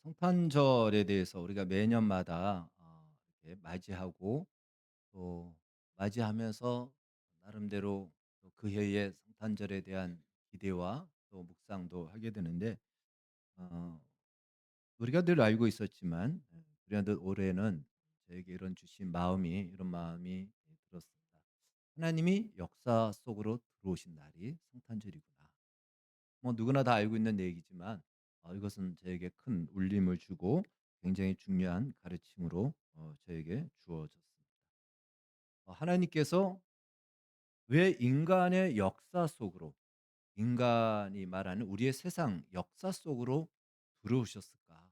성탄절에 대해서 우리가 매년마다 이렇게 맞이하고 또 맞이하면서 나름대로 또그 해의 성탄절에 대한 기대와 또 묵상도 하게 되는데 어 우리가 늘 알고 있었지만 우리가 늘 올해는 저에게 이런 마음이 들었습니다. 하나님이 역사 속으로 들어오신 날이 성탄절이구나. 뭐 누구나 다 알고 있는 얘기지만 이것은 저에게 큰 울림을 주고 굉장히 중요한 가르침으로 저에게 주어졌습니다. 하나님께서 왜 인간의 역사 속으로, 인간이 말하는 우리의 세상 역사 속으로 들어오셨을까?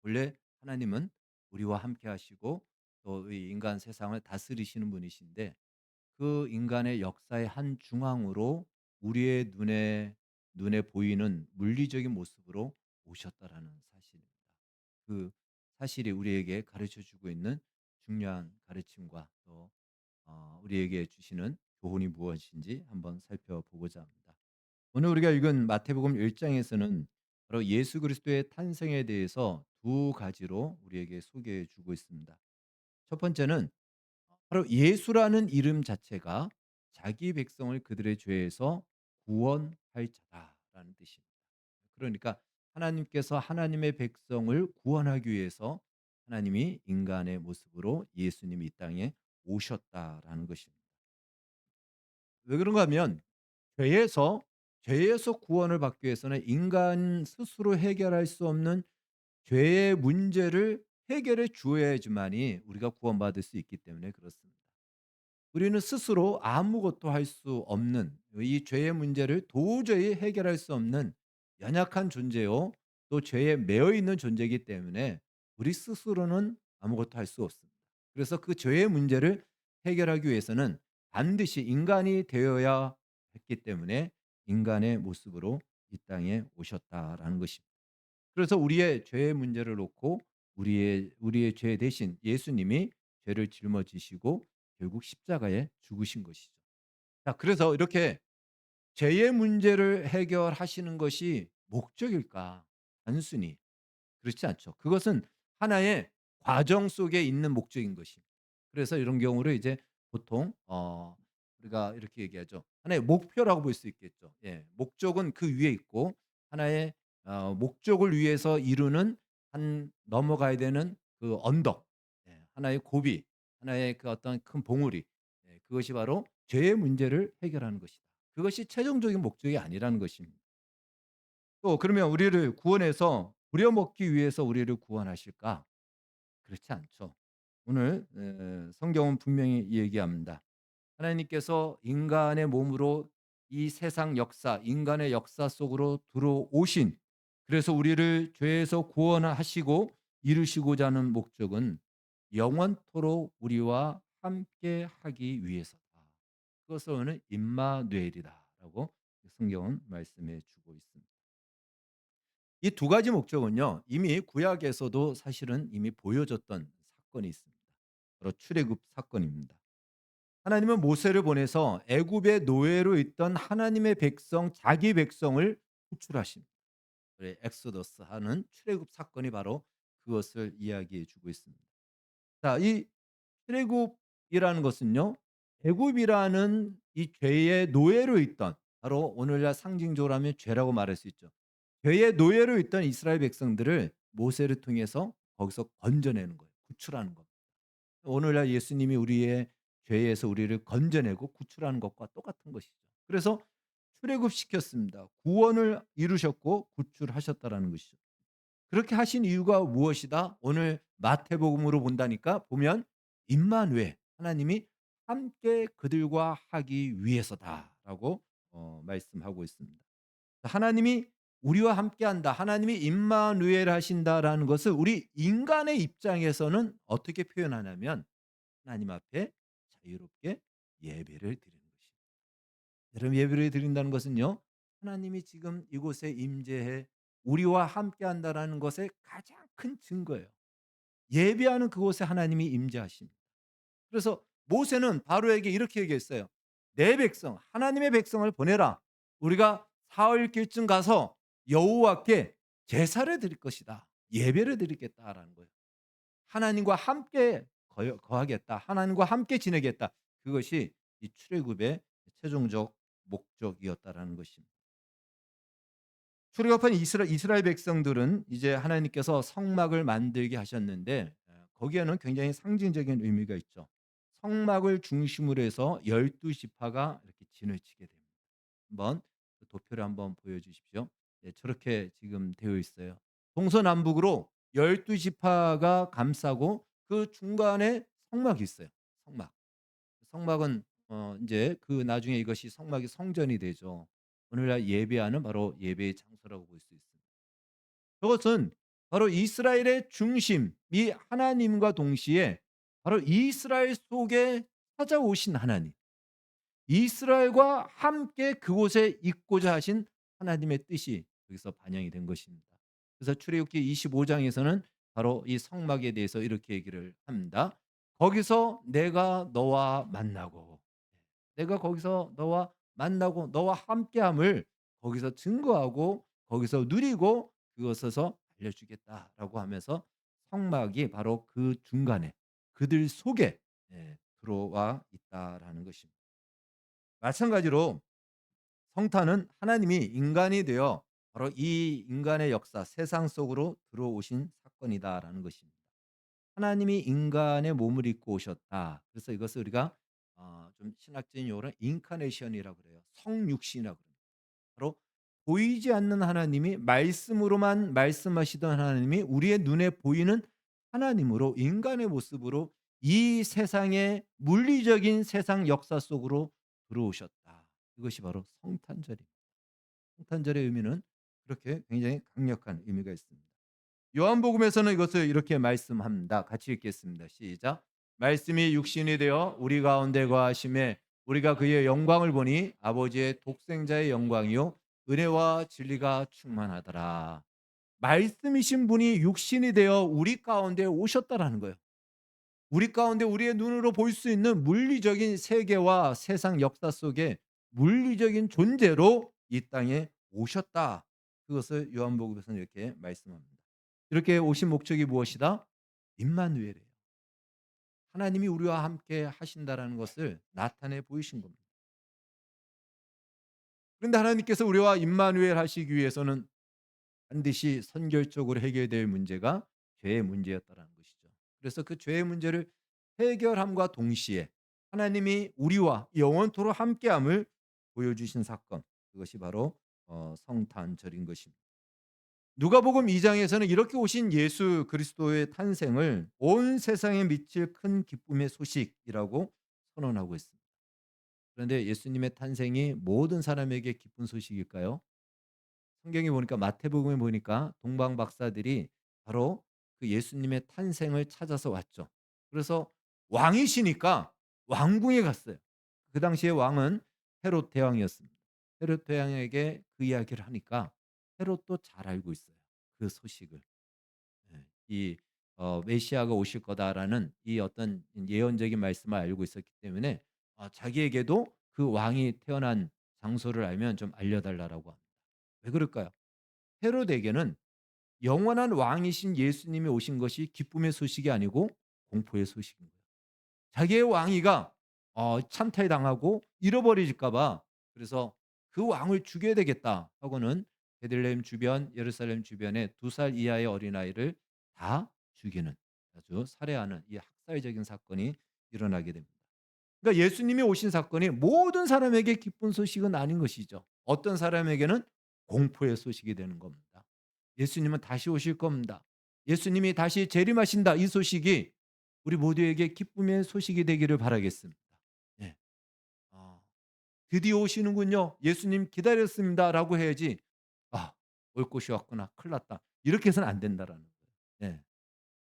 본래 하나님은 우리와 함께 하시고 또 이 인간 세상을 다스리시는 분이신데 그 인간의 역사의 한 중앙으로 우리의 눈에 보이는 물리적인 모습으로 오셨다라는 사실입니다. 그 사실이 우리에게 가르쳐 주고 있는 중요한 가르침과 또 우리에게 주시는 교훈이 무엇인지 한번 살펴보고자 합니다. 오늘 우리가 읽은 마태복음 1장에서는 바로 예수 그리스도의 탄생에 대해서 두 가지로 우리에게 소개해 주고 있습니다. 첫 번째는 바로 예수라는 이름 자체가 자기 백성을 그들의 죄에서 구원할 자다라는 뜻입니다. 그러니까 하나님께서 하나님의 백성을 구원하기 위해서 하나님이 인간의 모습으로 예수님이 이 땅에 오셨다라는 것입니다. 왜 그런가 하면 죄에서 죄에서 구원을 받기 위해서는 인간 스스로 해결할 수 없는 죄의 문제를 해결해 주어야지만이 우리가 구원받을 수 있기 때문에 그렇습니다. 우리는 스스로 아무것도 할 수 없는 이 죄의 문제를 도저히 해결할 수 없는 연약한 존재요. 또 죄에 매여 있는 존재이기 때문에 우리 스스로는 아무것도 할 수 없습니다. 그래서 그 죄의 문제를 해결하기 위해서는 반드시 인간이 되어야 했기 때문에 인간의 모습으로 이 땅에 오셨다라는 것입니다. 그래서 우리의 죄의 문제를 놓고 우리의 죄 대신 예수님이 죄를 짊어지시고 결국 십자가에 죽으신 것이죠. 자, 그래서 이렇게 죄의 문제를 해결하시는 것이 목적일까? 단순히 그렇지 않죠. 그것은 하나의 과정 속에 있는 목적인 것입니다. 그래서 이런 경우를 이제 보통 우리가 이렇게 얘기하죠. 하나의 목표라고 볼 수 있겠죠. 예. 목적은 그 위에 있고 하나의 목적을 위해서 이루는 한 넘어가야 되는 그 언덕, 예, 하나의 고비, 하나의 그 어떤 큰 봉우리, 예, 그것이 바로 죄의 문제를 해결하는 것이다. 그것이 최종적인 목적이 아니라는 것입니다. 또 그러면 우리를 구원해서 부려먹기 위해서 우리를 구원하실까? 그렇지 않죠. 오늘 성경은 분명히 얘기합니다. 하나님께서 인간의 몸으로 이 세상 역사, 인간의 역사 속으로 들어오신, 그래서 우리를 죄에서 구원하시고 이루시고자 하는 목적은 영원토록 우리와 함께 하기 위해서다. 그것을 오늘 임마누엘이다라고 성경은 말씀해 주고 있습니다. 이 두 가지 목적은요. 이미 구약에서도 사실은 이미 보여졌던 사건이 있습니다. 바로 출애굽 사건입니다. 하나님은 모세를 보내서 애굽의 노예로 있던 하나님의 백성, 자기 백성을 구출하십니다. 그래, 엑소더스 하는 출애굽 사건이 바로 그것을 이야기해 주고 있습니다. 자, 이 출애굽이라는 것은요. 애굽이라는 이 죄의 노예로 있던, 바로 오늘날 상징적으로 하면 죄라고 말할 수 있죠. 죄의 노예로 있던 이스라엘 백성들을 모세를 통해서 거기서 건져내는 거예요. 구출하는 겁니다. 오늘날 예수님이 우리의 죄에서 우리를 건져내고 구출하는 것과 똑같은 것이죠. 그래서 출애굽시켰습니다. 구원을 이루셨고 구출하셨다라는 것이죠. 그렇게 하신 이유가 무엇이다? 오늘 마태복음으로 본다니까 보면 임마누엘, 하나님이 함께 그들과 하기 위해서다라고 말씀하고 있습니다. 하나님이 우리와 함께한다. 하나님이 임마누엘 하신다라는 것을 우리 인간의 입장에서는 어떻게 표현하냐면 하나님 앞에 자유롭게 예배를 드리는 것입니다. 여러분, 예배를 드린다는 것은요. 하나님이 지금 이곳에 임재해 우리와 함께한다라는 것의 가장 큰 증거예요. 예배하는 그곳에 하나님이 임재하십니다. 그래서 모세는 바로에게 이렇게 얘기했어요. 내 백성, 하나님의 백성을 보내라. 우리가 사흘길쯤 가서 여호와께 제사를 드릴 것이다. 예배를 드리겠다라는 거예요. 하나님과 함께 거하겠다. 하나님과 함께 지내겠다. 그것이 이 출애굽의 최종적 목적이었다라는 것입니다. 출애굽한 이스라엘 백성들은 이제 하나님께서 성막을 만들게 하셨는데 거기에는 굉장히 상징적인 의미가 있죠. 성막을 중심으로 해서 12 지파가 이렇게 진을 치게 됩니다. 한번 그 도표를 한번 보여 주십시오. 네, 저렇게 지금 되어 있어요. 동서남북으로 12 지파가 감싸고 그 중간에 성막이 있어요. 성막. 성막은 인제 그 나중에 이것이 성막이 성전이 되죠. 오늘날 예배하는 바로 예배의 장소라고 볼 수 있습니다. 그것은 바로 이스라엘의 중심이 하나님과 동시에 바로 이스라엘 속에 찾아오신 하나님, 이스라엘과 함께 그곳에 있고자 하신 하나님의 뜻이 여기서 반영이 된 것입니다. 그래서 출애굽기 25 장에서는 바로 이 성막에 대해서 이렇게 얘기를 합니다. "거기서 내가 너와 만나고 내가 거기서 너와 만나고 너와 함께함을 거기서 증거하고 거기서 누리고 그것에서 알려주겠다라고 하면서 성막이 바로 그 중간에 그들 속에 들어와 있다라는 것입니다. 마찬가지로 성탄은 하나님이 인간이 되어 바로 이 인간의 역사 세상 속으로 들어오신 사건이다라는 것입니다. 하나님이 인간의 몸을 입고 오셨다. 그래서 이것을 우리가 좀 신학적인 용어로 인카네이션이라고 그래요. 성육신이라고 그래요. 바로 보이지 않는 하나님이 말씀으로만 말씀하시던 하나님이 우리의 눈에 보이는 하나님으로 인간의 모습으로 이 세상의 물리적인 세상 역사 속으로 들어오셨다. 이것이 바로 성탄절입니다. 성탄절의 의미는 그렇게 굉장히 강력한 의미가 있습니다. 요한복음에서는 이것을 이렇게 말씀합니다. 같이 읽겠습니다. 시작. 말씀이 육신이 되어 우리 가운데 거하심에 우리가 그의 영광을 보니 아버지의 독생자의 영광이요 은혜와 진리가 충만하더라. 말씀이신 분이 육신이 되어 우리 가운데 오셨다라는 거예요. 우리 가운데 우리의 눈으로 볼 수 있는 물리적인 세계와 세상 역사 속에 물리적인 존재로 이 땅에 오셨다. 그것을 요한복음에서는 이렇게 말씀합니다. 이렇게 오신 목적이 무엇이다? 임마누엘이에요. 하나님이 우리와 함께 하신다라는 것을 나타내 보이신 겁니다. 그런데 하나님께서 우리와 임마누엘 하시기 위해서는 반드시 선결적으로 해결될 문제가 죄의 문제였다라는 것이죠. 그래서 그 죄의 문제를 해결함과 동시에 하나님이 우리와 영원토록 함께함을 보여주신 사건, 그것이 바로 성탄절인 것입니다. 누가복음 2장에서는 이렇게 오신 예수 그리스도의 탄생을 온 세상에 미칠 큰 기쁨의 소식이라고 선언하고 있습니다. 그런데 예수님의 탄생이 모든 사람에게 기쁜 소식일까요? 성경에 보니까 마태복음에 보니까 동방 박사들이 바로 그 예수님의 탄생을 찾아서 왔죠. 그래서 왕이시니까 왕궁에 갔어요. 그 당시에 왕은 헤롯 대왕이었습니다. 헤롯 대왕에게 그 이야기를 하니까 헤롯도 잘 알고 있어요. 그 소식을. 예. 이 메시아가 오실 거다라는 이 어떤 예언적인 말씀을 알고 있었기 때문에 자기에게도 그 왕이 태어난 장소를 알면 좀 알려달라고 합니다. 왜 그럴까요? 헤롯에게는 영원한 왕이신 예수님이 오신 것이 기쁨의 소식이 아니고 공포의 소식인 거예요. 자기의 왕위가 찬탈 당하고 잃어버릴까 봐 그래서 '그 왕을 죽여야 되겠다.' 하고는 베들레헴 주변 예루살렘 주변에 2살 이하의 어린아이를 다 죽이는 아주 살해하는 이 학살적인 사건이 일어나게 됩니다. 그러니까 예수님이 오신 사건이 모든 사람에게 기쁜 소식은 아닌 것이죠. 어떤 사람에게는 공포의 소식이 되는 겁니다. 예수님은 다시 오실 겁니다. 예수님이 다시 재림하신다. 이 소식이 우리 모두에게 기쁨의 소식이 되기를 바라겠습니다. 예. 어, 드디어 오시는군요. 예수님 기다렸습니다라고 해야지. 아, 올 것이 왔구나. 큰일 났다. 이렇게 해서는 안 된다라는 거예요.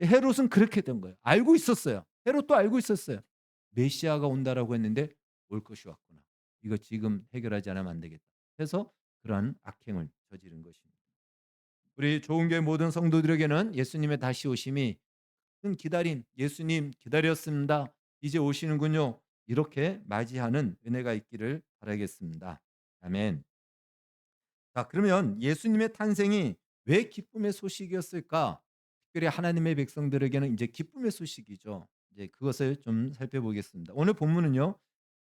예. 헤롯은 그렇게 된 거예요. 알고 있었어요. 헤롯도 알고 있었어요. 메시아가 온다라고 했는데 올 것이 왔구나. 이거 지금 해결하지 않으면 안 되겠다. 해서 그러한 악행을 저지른 것입니다. 우리 좋은 교회 모든 성도들에게는 예수님의 다시 오심이 큰 기다림, 예수님 기다렸습니다. 이제 오시는군요. 이렇게 맞이하는 은혜가 있기를 바라겠습니다. 아멘. 자, 그러면 예수님의 탄생이 왜 기쁨의 소식이었을까? 특별히 하나님의 백성들에게는 이제 기쁨의 소식이죠. 이제 그것을 좀 살펴보겠습니다. 오늘 본문은요.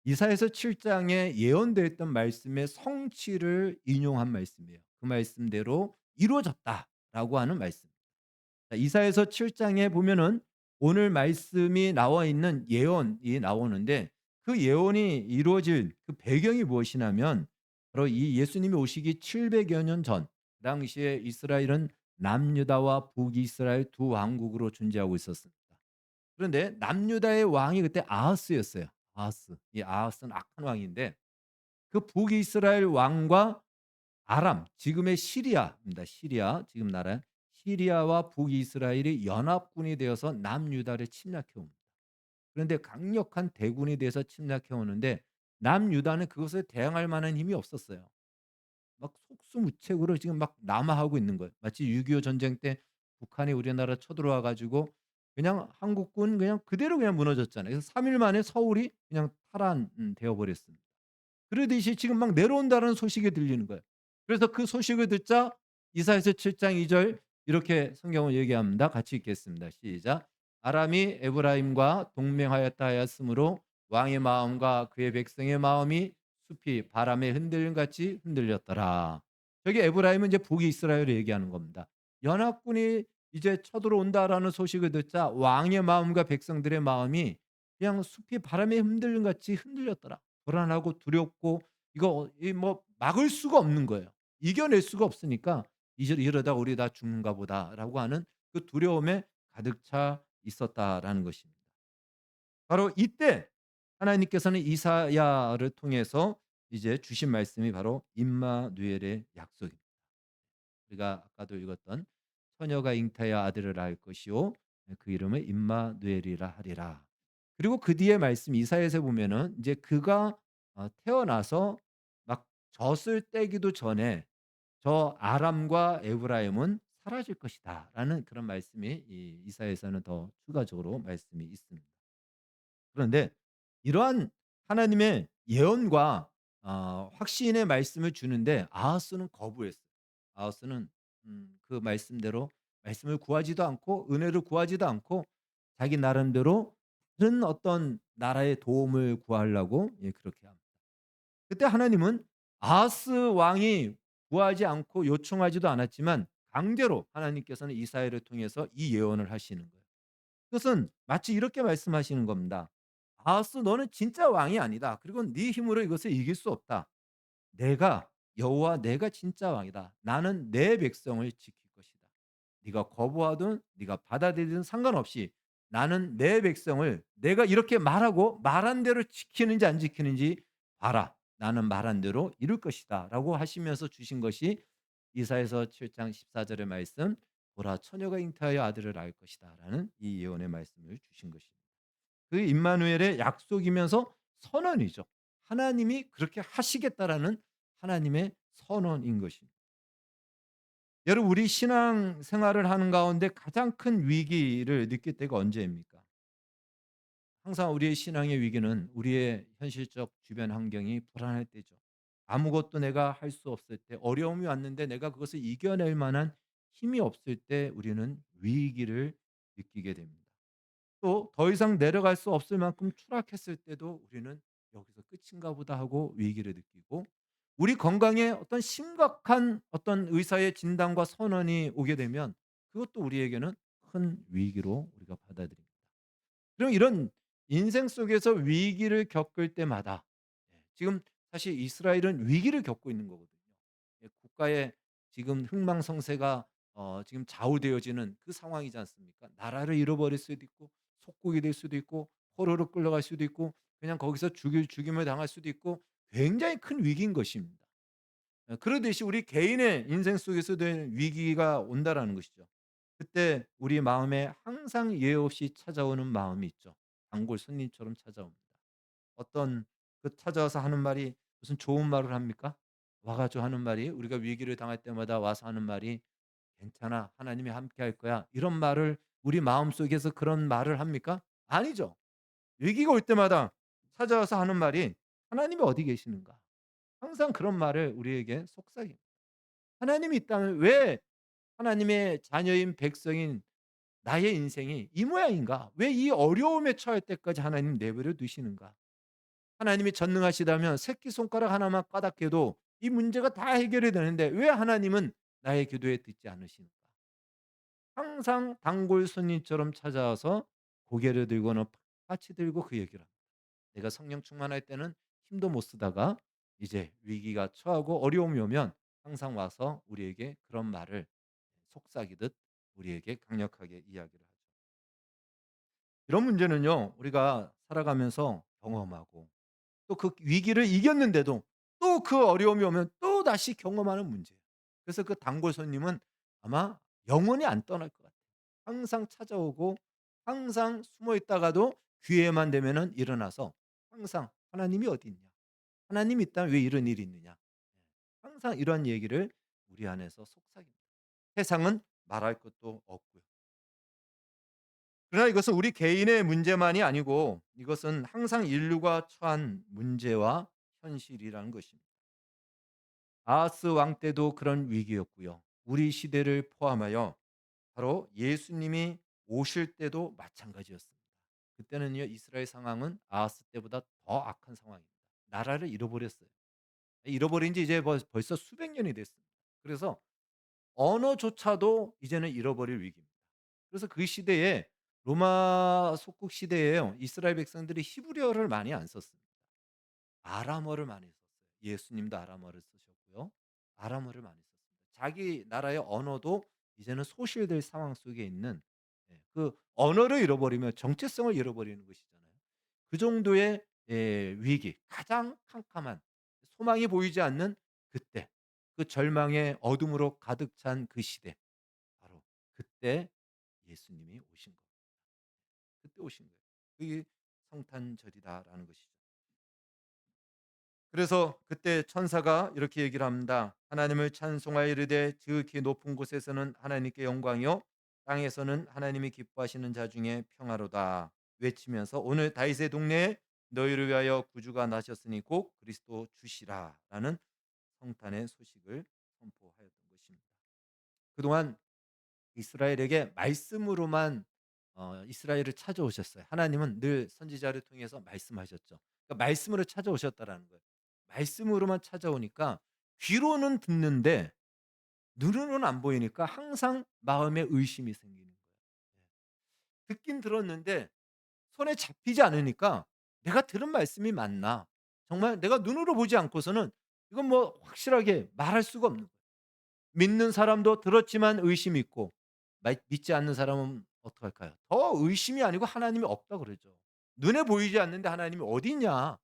이사야서 7 장에 예언되었던 말씀의 성취를 인용한 말씀이에요. 그 말씀대로 이루어졌다라고 하는 말씀. 자, 이사야서 7 장에 보면은 오늘 말씀이 나와 있는 예언이 나오는데 그 예언이 이루어질 그 배경이 무엇이냐면 바로 이 예수님이 오시기 700여 년 전, 그 당시에 이스라엘은 남유다와 북이스라엘 두 왕국으로 존재하고 있었습니다. 그런데 남유다의 왕이 그때 아하스였어요. 아하스. 이 아하스는 악한 왕인데 그 북이스라엘 왕과 아람, 지금의 시리아입니다. 시리아, 지금 나라 시리아와 북이스라엘이 연합군이 되어서 남유다를 침략해 옵니다. 그런데 강력한 대군이 돼서 침략해 오는데 남유다는 그것에 대항할 만한 힘이 없었어요. 막 속수무책으로 지금 막 남하하고 있는 거예요. 마치 6.25 전쟁 때 북한이 우리나라 쳐들어와 가지고 그냥 한국군 그냥 그대로 그냥 무너졌잖아요. 그래서 3일 만에 서울이 그냥 되어 버렸습니다. 그러듯이 지금 막 내려온다는 소식이 들리는 거예요. 그래서 그 소식을 듣자 이사야서 7장 2절 이렇게 성경을 얘기합니다. 같이 읽겠습니다. 시작. 아람이 에브라임과 동맹하였다 하였으므로 왕의 마음과 그의 백성의 마음이 숲이 바람에 흔들림 같이 흔들렸더라. 저기 에브라임은 이제 북이스라엘을 얘기하는 겁니다. 연합군이 이제 쳐들어온다라는 소식을 듣자 왕의 마음과 백성들의 마음이 그냥 숲이 바람에 흔들림 같이 흔들렸더라. 불안하고 두렵고 이거 이 뭐 막을 수가 없는 거예요. 이겨낼 수가 없으니까 2 이러다 우리 다 죽는가 보다.'라고 하는 그 두려움에 가득 차 있었다라는 것입니다. 바로 이때 하나님께서는 이사야를 통해서 이제 주신 말씀이 바로 임마누엘의 약속입니다. 우리가 아까도 읽었던 "처녀가 잉타하여 아들을 낳을 것이요 그 이름을 임마누엘이라 하리라." 그리고 그 뒤에 말씀 이사야서에 보면은 이제 그가 태어나서 막 젖을 떼기도 전에 "저 아람과 에브라임은 사라질 것이다."라는 그런 말씀이 이 이사야서에는 더 추가적으로 말씀이 있습니다. 그런데 이러한 하나님의 예언과 확신의 말씀을 주는데 아하스는 거부했어요. 아하스는 그 말씀대로 말씀을 구하지도 않고 은혜를 구하지도 않고 자기 나름대로 다른 어떤 나라의 도움을 구하려고 예 그렇게 합니다. 그때 하나님은 아하스 왕이 구하지 않고 요청하지도 않았지만 강제로 하나님께서는 이사야를 통해서 이 예언을 하시는 거예요. 그것은 마치 이렇게 말씀하시는 겁니다. "아하스 너는 진짜 왕이 아니다. 그리고 네 힘으로 이것을 이길 수 없다. 내가 여호와 내가 진짜 왕이다. 나는 내 백성을 지킬 것이다. 네가 거부하든 네가 받아들이든 상관없이 나는 내 백성을 내가 이렇게 말하고 말한 대로 지키는지 안 지키는지 봐라. 나는 말한 대로 이룰 것이다."라고 하시면서 주신 것이 이사야서 7장 14 절의 말씀 "보라 처녀가 잉태하여 아들을 낳을 것이다."라는 이 예언의 말씀을 주신 것입니다. 그 임마누엘의 약속이면서 선언이죠. 하나님이 그렇게 하시겠다라는 하나님의 선언인 것입니다. 여러분 우리 신앙 생활을 하는 가운데 가장 큰 위기를 느낄 때가 언제입니까? 항상 우리의 신앙의 위기는 우리의 현실적 주변 환경이 불안할 때죠. 아무것도 내가 할 수 없을 때 어려움이 왔는데 내가 그것을 이겨낼 만한 힘이 없을 때 우리는 위기를 느끼게 됩니다. 또 더 이상 내려갈 수 없을 만큼 추락했을 때도 우리는 '여기서 끝인가 보다.' 하고 위기를 느끼고 우리 건강에 어떤 심각한 어떤 의사의 진단과 선언이 오게 되면 그것도 우리에게는 큰 위기로 우리가 받아들입니다. 그럼 이런 인생 속에서 위기를 겪을 때마다 지금 사실 이스라엘은 위기를 겪고 있는 거거든요. 국가의 지금 흥망성쇠가 지금 좌우되어지는 그 상황이지 않습니까? 나라를 잃어버릴 수도 있고 속국이 될 수도 있고 포로로 끌려갈 수도 있고 그냥 거기서 죽임을 당할 수도 있고 굉장히 큰 위기인 것입니다. 그러듯이 우리 개인의 인생 속에서도 위기가 온다라는 것이죠. 그때 우리 마음에 항상 예외 없이 찾아오는 마음이 있죠. 단골 손님처럼 찾아옵니다. 어떤 그 찾아와서 하는 말이 무슨 좋은 말을 합니까? 와 가지고 하는 말이 우리가 위기를 당할 때마다 와서 하는 말이 "괜찮아. 하나님이 함께할 거야." 이런 말을 우리 마음속에서 그런 말을 합니까? 아니죠. 위기가 올 때마다 찾아와서 하는 말이 "하나님이 어디 계시는가?" 항상 그런 말을 우리에게 속삭입니다. 하나님이 있다면 왜 하나님의 자녀인 백성인 나의 인생이 이 모양인가? 왜 이 어려움에 처할 때까지 하나님 내버려 두시는가?' 하나님이 전능하시다면 새끼손가락 하나만 까닭해도 이 문제가 다 해결이 되는데 왜 하나님은 나의 기도에 듣지 않으시는가? 항상 단골 손님처럼 찾아와서 고개를 들고는 같이 들고 그 얘기를 합니다. 내가 성령 충만할 때는 힘도 못 쓰다가 이제 위기가 처하고 어려움이 오면 항상 와서 우리에게 그런 말을 속삭이듯 우리에게 강력하게 이야기를 하죠. 이런 문제는요, 우리가 살아가면서 경험하고 또 그 위기를 이겼는데도 또 그 어려움이 오면 또다시 경험하는 문제예요. 그래서 그 단골 손님은 아마 영원히 안 떠날 것 같아요. 항상 찾아오고 항상 숨어 있다가도 기회만 되면은 일어나서 항상 "하나님이 어디 있냐? 하나님이 있다면 왜 이런 일이 있느냐?" 항상 이런 얘기를 우리 안에서 속삭입니다. 세상은 말할 것도 없고요. 그러나 이것은 우리 개인의 문제만이 아니고 이것은 항상 인류가 처한 문제와 현실이라는 것입니다. 아하스 왕 때도 그런 위기였고요. 우리 시대를 포함하여 바로 예수님이 오실 때도 마찬가지였습니다. 그때는요, 이스라엘 상황은 아하스 때보다 더 악한 상황입니다. 나라를 잃어버렸어요. 잃어버린 지 이제 벌써 수백 년이 됐습니다. 그래서 언어조차도 이제는 잃어버릴 위기입니다. 그래서 그 시대에 로마 속국 시대에요. 이스라엘 백성들이 히브리어를 많이 안 썼습니다. 아람어를 많이 썼어요. 예수님도 아람어를 쓰셨고요. 아람어를 많이 썼습니다. 자기 나라의 언어도 이제는 소실될 상황 속에 있는, 그 언어를 잃어버리면 정체성을 잃어버리는 것이잖아요. 그 정도의 위기, 가장 캄캄한 소망이 보이지 않는 그때, 그 절망의 어둠으로 가득 찬 그 시대, 바로 그때 예수님이 오신 겁니다. 그때 오신 거예요. 그게 성탄절이다라는 것이죠. 그래서 그때 천사가 이렇게 얘기를 합니다. 하나님을 찬송하여 이르되 지극히 높은 곳에서는 하나님께 영광이요 땅에서는 하나님이 기뻐하시는 자 중에 평화로다 외치면서 오늘 다윗의 동네에 너희를 위하여 구주가 나셨으니 곧 그리스도 주시라라는 성탄의 소식을 선포하였던 것입니다. 그동안 이스라엘에게 말씀으로만 이스라엘을 찾아오셨어요. 하나님은 늘 선지자를 통해서 말씀하셨죠. 그러니까 말씀으로 찾아오셨다라는 거예요. 말씀으로만 찾아오니까 귀로는 듣는데 눈으로는 안 보이니까 항상 마음에 의심이 생기는 거예요. 듣긴 들었는데 손에 잡히지 않으니까 '내가 들은 말씀이 맞나? 정말 내가 눈으로 보지 않고서는 이건 뭐 확실하게 말할 수가 없는 거예요.' 믿는 사람도 들었지만 의심이 있고 믿지 않는 사람은 어떡할까요? 더 의심이 아니고 하나님이 없다 그러죠. 눈에 보이지 않는데 하나님이 어디 있냐.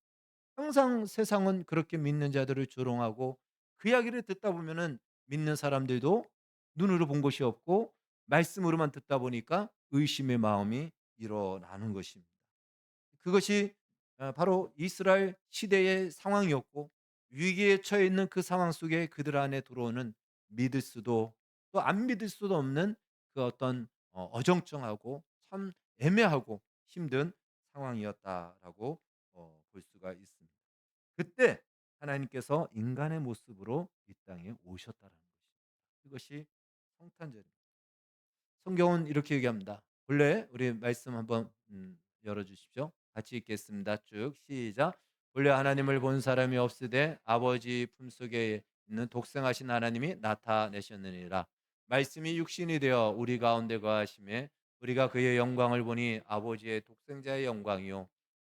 항상 세상은 그렇게 믿는 자들을 조롱하고 그 이야기를 듣다 보면은 믿는 사람들도 눈으로 본 것이 없고 말씀으로만 듣다 보니까 의심의 마음이 일어나는 것입니다. 그것이 바로 이스라엘 시대의 상황이었고 위기에 처해 있는 그 상황 속에 그들 안에 들어오는 믿을 수도 또 안 믿을 수도 없는 그 어떤 어정쩡하고 참 애매하고 힘든 상황이었다라고 볼 수가 있습니다. 그때 하나님께서 인간의 모습으로 이 땅에 오셨다라는 것입니다. 그것이 성탄절입니다. 성경은 이렇게 얘기합니다. 본래 우리 말씀 한번 열어 주십시오. 같이 읽겠습니다. 쭉 시작. 본래 하나님을 본 사람이 없으되 아버지 품속에 있는 독생하신 하나님이 나타내셨느니라. 말씀이 육신이 되어 우리 가운데 거하심에 우리가 그의 영광을 보니 아버지의 독생자의 영광이요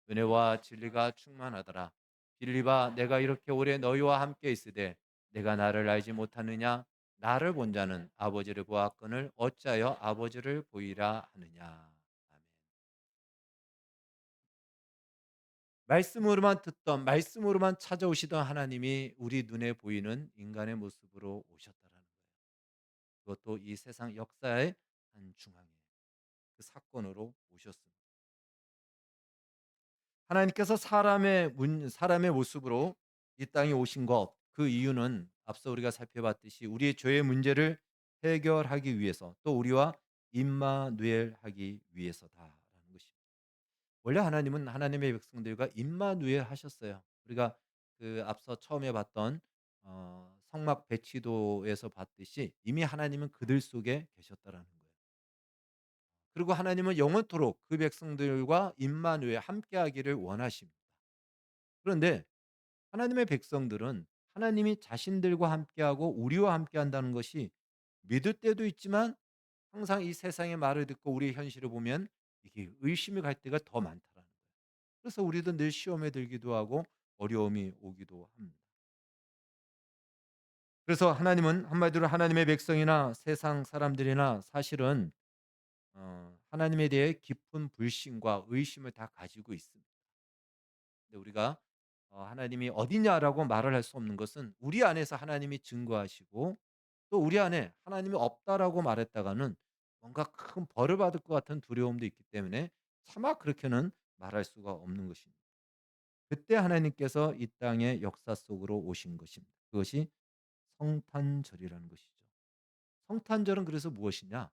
은혜와 진리가 충만하더라. 빌립아 내가 이렇게 오래 너희와 함께 있으되 내가 나를 알지 못하느냐 나를 본 자는 아버지를 보았거늘 어찌하여 아버지를 보이라 하느냐. 아멘. 말씀으로만 듣던 말씀으로만 찾아오시던 하나님이 우리 눈에 보이는 인간의 모습으로 오셨다라는 거예요. 그것도 이 세상 역사의 한 중앙에 그 사건으로 오셨습니다. 하나님께서 사람의 모습으로 이 땅에 오신 것, 그 이유는 앞서 우리가 살펴봤듯이 우리의 죄의 문제를 해결하기 위해서 또 우리와 임마누엘 하기 위해서다라는 것입니다. 원래 하나님은 하나님의 백성들과 임마누엘 하셨어요. 우리가 그 앞서 처음에 봤던 성막 배치도에서 봤듯이 이미 하나님은 그들 속에 계셨다라는 거예요. 그리고 하나님은 영원토록 그 백성들과 임마누엘 함께하기를 원하십니다. 그런데 하나님의 백성들은 하나님이 자신들과 함께하고 우리와 함께한다는 것이 믿을 때도 있지만 항상 이 세상의 말을 듣고 우리의 현실을 보면 이게 의심이 갈 때가 더 많다라는 거예요. 그래서 우리도 늘 시험에 들기도 하고 어려움이 오기도 합니다. 그래서 하나님은 한마디로 하나님의 백성이나 세상 사람들이나 사실은 하나님에 대해 깊은 불신과 의심을 다 가지고 있습니다. 근데 우리가 하나님이 어디냐라고 말을 할 수 없는 것은 우리 안에서 하나님이 증거하시고 또 우리 안에 하나님이 없다라고 말했다가는 뭔가 큰 벌을 받을 것 같은 두려움도 있기 때문에 차마 그렇게는 말할 수가 없는 것입니다. 그때 하나님께서 이 땅의 역사 속으로 오신 것입니다. 그것이 성탄절이라는 것이죠. 성탄절은 그래서 무엇이냐?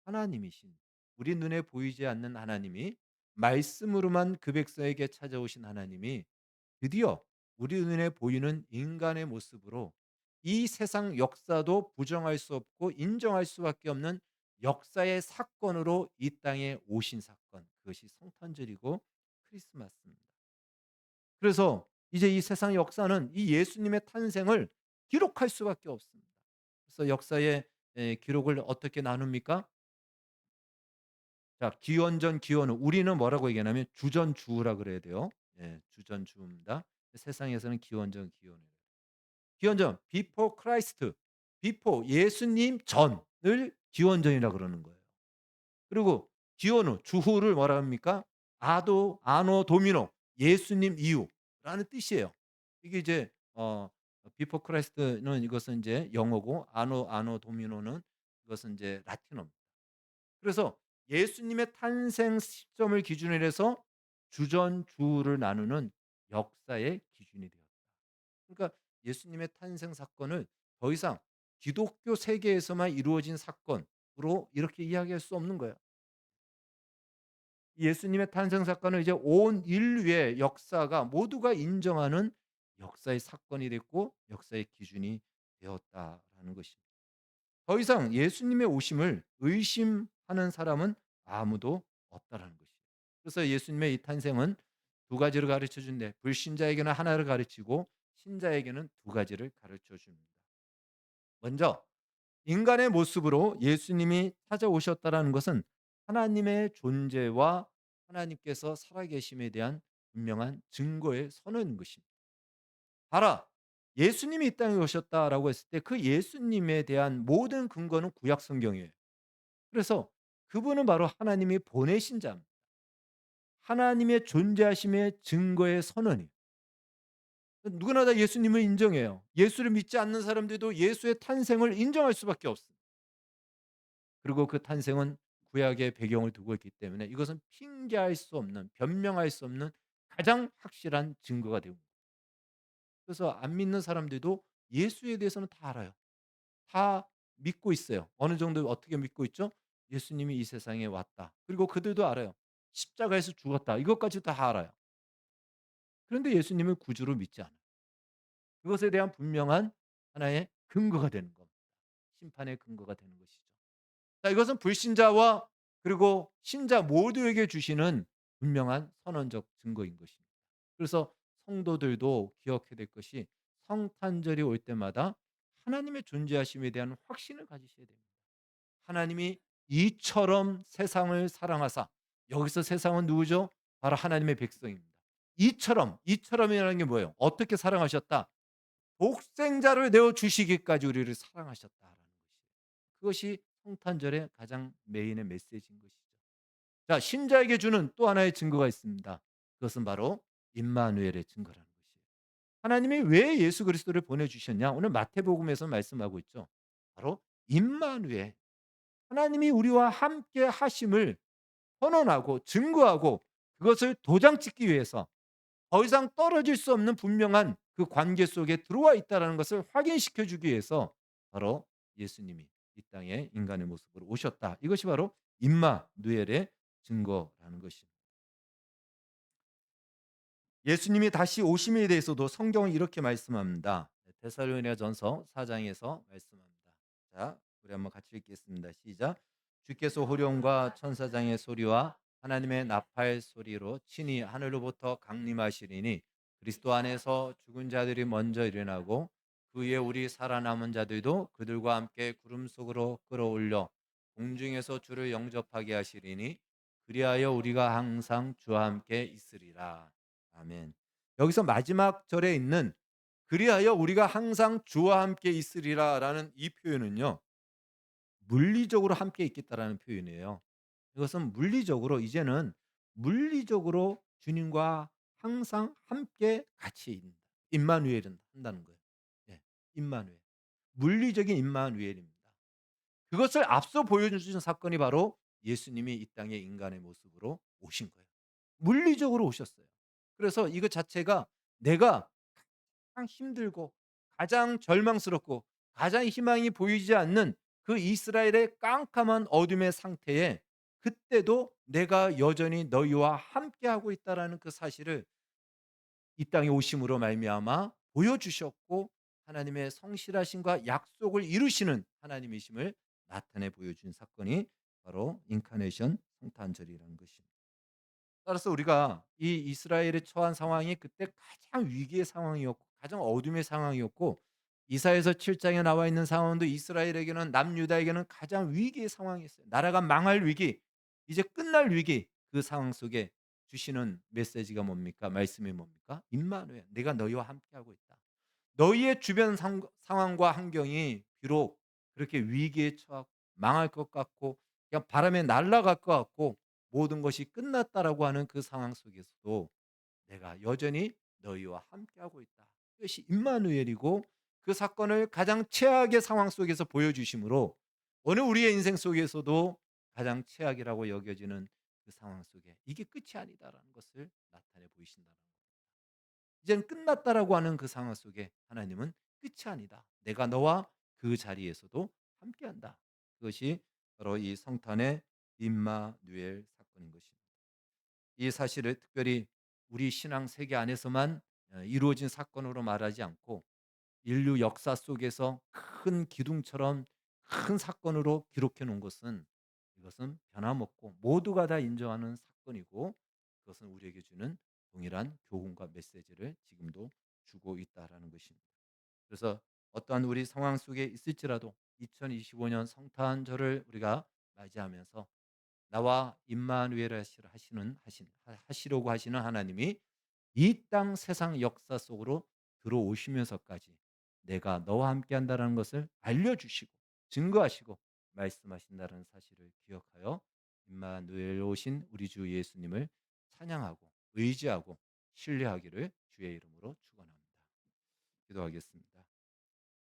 하나님이신 우리 눈에 보이지 않는 하나님이 말씀으로만 그 백성에게 찾아오신 하나님이 드디어 우리 눈에 보이는 인간의 모습으로 이 세상 역사도 부정할 수 없고 인정할 수밖에 없는 역사의 사건으로 이 땅에 오신 사건, 그것이 성탄절이고 크리스마스입니다. 그래서 이제 이 세상 역사는 이 예수님의 탄생을 기록할 수밖에 없습니다. 그래서 역사의 기록을 어떻게 나눕니까? 자, 기원전 기원후. 우리는 뭐라고 얘기하냐면 주전주후라 그래야 돼요. 예, 주전주후입니다. 세상에서는 기원전 기원후. 기원전 before Christ, before 예수님 전을 기원전이라 그러는 거예요. 그리고 기원후 주후를 뭐라 합니까? 아도 아노 도미노 예수님 이후라는 뜻이에요. 이게 이제 before Christ는 이것은 이제 영어고 아노 도미노는 이것은 이제 라틴어입니다. 그래서 예수님의 탄생 시점을 기준으로 해서 주전주후를 나누는 역사의 기준이 되었다. 그러니까 예수님의 탄생 사건을 더 이상 기독교 세계에서만 이루어진 사건으로 이렇게 이야기할 수 없는 거예요. 예수님의 탄생 사건은 이제 온 인류의 역사가 모두가 인정하는 역사의 사건이 됐고 역사의 기준이 되었다라는 것입니다. 더 이상 예수님의 오심을 의심하는 사람은 아무도 없다라는 것이에요. 그래서 예수님의 이 탄생은 두 가지를 가르쳐 준대. 불신자에게는 하나를 가르치고 신자에게는 두 가지를 가르쳐 줍니다. 먼저 인간의 모습으로 예수님이 찾아오셨다라는 것은 하나님의 존재와 하나님께서 살아계심에 대한 분명한 증거의 선언인 것입니다. 봐라. 예수님이 이 땅에 오셨다라고 했을 때 그 예수님에 대한 모든 근거는 구약 성경이에요. 그래서 그분은 바로 하나님이 보내신 자입니다. 하나님의 존재하심의 증거의 선언이에요. 누구나 다 예수님을 인정해요. 예수를 믿지 않는 사람들도 예수의 탄생을 인정할 수밖에 없습니다. 그리고 그 탄생은 구약의 배경을 두고 있기 때문에 이것은 핑계할 수 없는 변명할 수 없는 가장 확실한 증거가 되고 그래서 안 믿는 사람들도 예수에 대해서는 다 알아요. 다 믿고 있어요. 어느 정도 어떻게 믿고 있죠? 예수님이 이 세상에 왔다. 그리고 그들도 알아요. 십자가에서 죽었다. 이것까지 다 알아요. 그런데 예수님을 구주로 믿지 않아요. 그것에 대한 분명한 하나의 근거가 되는 겁니다. 심판의 근거가 되는 것이죠. 자, 이것은 불신자와 그리고 신자 모두에게 주시는 분명한 선언적 증거인 것입니다. 그래서 성도들도 기억해야 될 것이 성탄절이 올 때마다 하나님의 존재하심에 대한 확신을 가지셔야 됩니다. 하나님이 이처럼 세상을 사랑하사 여기서 세상은 누구죠? 바로 하나님의 백성입니다. 이처럼이라는 게 뭐예요? 어떻게 사랑하셨다? 독생자를 내어 주시기까지 우리를 사랑하셨다라는 것이에요. 그것이 성탄절의 가장 메인의 메시지인 것이죠. 자, 신자에게 주는 또 하나의 증거가 있습니다. 그것은 바로 임마누엘의 증거라는 것이에요. 하나님이 왜 예수 그리스도를 보내주셨냐? 오늘 마태복음에서 말씀하고 있죠. 바로 임마누엘, 하나님이 우리와 함께 하심을 선언하고 증거하고 그것을 도장 찍기 위해서 더 이상 떨어질 수 없는 분명한 그 관계 속에 들어와 있다는 것을 확인시켜 주기 위해서 바로 예수님이 이 땅에 인간의 모습으로 오셨다. 이것이 바로 임마누엘의 증거라는 것입니다. 예수님이 다시 오심에 대해서도 성경은 이렇게 말씀합니다. 데살로니가전서 4장에서 말씀합니다. 자, 우리 한번 같이 읽겠습니다. 시작. 주께서 호령과 천사장의 소리와 하나님의 나팔 소리로 친히 하늘로부터 강림하시리니 그리스도 안에서 죽은 자들이 먼저 일어나고 그 위에 우리 살아남은 자들도 그들과 함께 구름 속으로 끌어올려 공중에서 주를 영접하게 하시리니 그리하여 우리가 항상 주와 함께 있으리라. 아멘. 여기서 마지막 절에 있는 그리하여 우리가 항상 주와 함께 있으리라라는 이 표현은요. 물리적으로 함께 있겠다라는 표현이에요. 이것은 물리적으로 이제는 물리적으로 주님과 항상 함께 같이 있는다. 임마누엘은 한다는 거예요. 예. 임마누엘. 물리적인 임마누엘입니다. 그것을 앞서 보여주신 사건이 바로 예수님이 이 땅에 인간의 모습으로 오신 거예요. 물리적으로 오셨어요. 그래서 이것 자체가 내가 가장 힘들고 가장 절망스럽고 가장 희망이 보이지 않는 그 이스라엘의 깜깜한 어둠의 상태에 그때도 내가 여전히 너희와 함께하고 있다라는 그 사실을 이 땅에 오심으로 말미암아 보여주셨고 하나님의 성실하심과 약속을 이루시는 하나님이심을 나타내 보여준 사건이 바로 인카네이션 성탄절이라는 것입니다. 따라서 우리가 이 이스라엘에 처한 상황이 그때 가장 위기의 상황이었고 가장 어둠의 상황이었고 이사야서 7장에 나와 있는 상황도 이스라엘에게는 남유다에게는 가장 위기의 상황이었어요. 나라가 망할 위기, 이제 끝날 위기 그 상황 속에 주시는 메시지가 뭡니까? 말씀이 뭡니까? 임마누엘, 내가 너희와 함께하고 있다. 너희의 주변 상황과 환경이 비록 그렇게 위기에 처하고 망할 것 같고 그냥 바람에 날아갈 것 같고 모든 것이 끝났다라고 하는 그 상황 속에서도 내가 여전히 너희와 함께하고 있다. 그것이 임마누엘이고 그 사건을 가장 최악의 상황 속에서 보여주심으로 오늘 우리의 인생 속에서도 가장 최악이라고 여겨지는 그 상황 속에 이게 끝이 아니다라는 것을 나타내 보이신다는 겁니다. 이제는 끝났다라고 하는 그 상황 속에 하나님은 끝이 아니다. 내가 너와 그 자리에서도 함께한다. 그것이 바로 이 성탄의 임마누엘 사건인 것입니다. 이 사실을 특별히 우리 신앙 세계 안에서만 이루어진 사건으로 말하지 않고 인류 역사 속에서 큰 기둥처럼 큰 사건으로 기록해 놓은 것은 이것은 변함없고 모두가 다 인정하는 사건이고 그것은 우리에게 주는 동일한 교훈과 메시지를 지금도 주고 있다라는 것입니다. 그래서 어떠한 우리 상황 속에 있을지라도 2025년 성탄절을 우리가 맞이하면서 나와 임마누엘 하시려고 하시는 하나님이 이 땅 세상 역사 속으로 들어오시면서까지 내가 너와 함께한다라는 것을 알려주시고 증거하시고 말씀하신다는 사실을 기억하여 임마누엘 오신 우리 주 예수님을 찬양하고 의지하고 신뢰하기를 주의 이름으로 축원합니다. 기도하겠습니다.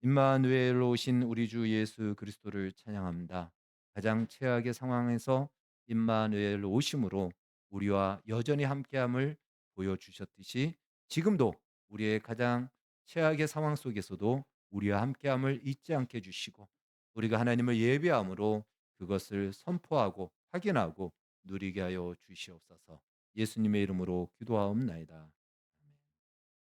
임마누엘로 오신 우리 주 예수 그리스도를 찬양합니다. 가장 최악의 상황에서 임마누엘로 오심으로 우리와 여전히 함께함을 보여주셨듯이 지금도 우리의 가장 최악의 상황 속에서도 우리와 함께함을 잊지 않게 해주시고 우리가 하나님을 예배함으로 그것을 선포하고 확인하고 누리게 하여 주시옵소서. 예수님의 이름으로 기도하옵나이다.